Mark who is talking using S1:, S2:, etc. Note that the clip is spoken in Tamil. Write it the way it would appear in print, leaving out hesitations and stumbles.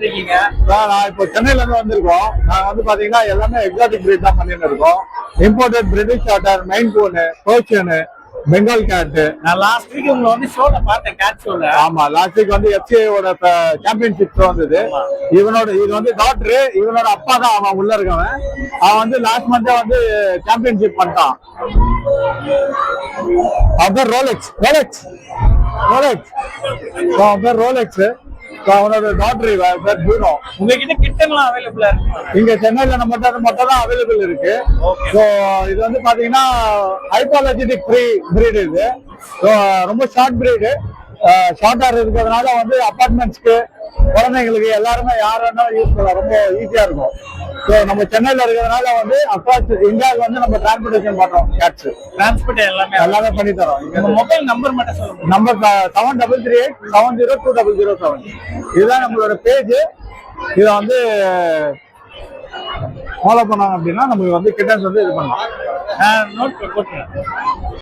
S1: இருக்கீங்க?
S2: நான் இப்போ சென்னையில இருந்து வந்திருக்கோம். நான் வந்து பாத்தீங்கன்னா எல்லாமே எக்ஸாட்டிக் பிரீட் தான் பண்ணிட்டு இருக்கோம். Imported British shorthair, Maine Coon, Persian, Bengal cat.
S1: நான் லாஸ்ட் வீக் உங்களை வந்து ஷோல பார்த்தேன், கேட் ஷோல.
S2: ஆமா, லாஸ்ட் வீக் வந்து எஃப்சிஐயோட சாம்பியன்ஷிப் ஷோ வந்தது. இது வந்து டாக்டர், இவனோட அப்பா தான் அவன் உள்ள இருக்கவன். அவன் வந்து லாஸ்ட் மந்தே வந்து சாம்பியன்ஷிப் பண்ணிட்டான். அவன் பேர் ரோலெக்ஸ். அவன் பேர் ரோலெக்ஸ். அவனோட டாக்டர் பேர் ப்ரூனோ.
S1: உங்ககிட்ட கிட்டன்லாம் அவைலபிளா இருக்கு?
S2: இங்க சென்னையில மட்டும் தான் அவைலபிள் இருக்கு. ஸோ இது வந்து பாத்தீங்கன்னா ஹைபாலஜிட்டிக் பிரீடு. இது ரொம்ப ஷார்ட் பிரீடு. ஷார்ட்டா இருக்கிறதுனால வந்து அபார்ட்மெண்ட்ஸ்க்கு, குழந்தைங்களுக்கு எல்லாருமே யார் வேணாலும் யூஸ் பண்ணலாம். ரொம்ப ஈஸியா இருக்கும். ஸோ நம்ம சென்னையில இருக்கிறதுனால வந்து அக்ராஸ் இந்தியாவுக்கு வந்து நம்ம டிரான்ஸ்போர்டேஷன் பண்றோம். கேட்ஸ்
S1: டிரான்ஸ்போர்ட் எல்லாமே
S2: பண்ணி தரோம்.
S1: மொபைல் நம்பர் மட்டும் சொல்லுங்க.
S2: நம்பர் 7338702007. இதுதான் நம்மளோட பேஜ். இதை வந்து ஃபாலோ பண்ணாங்க அப்படின்னா நமக்கு வந்து கிட்டன்ஸ் வந்து இது பண்ணலாம்.
S1: நோட் போட்டுருங்க.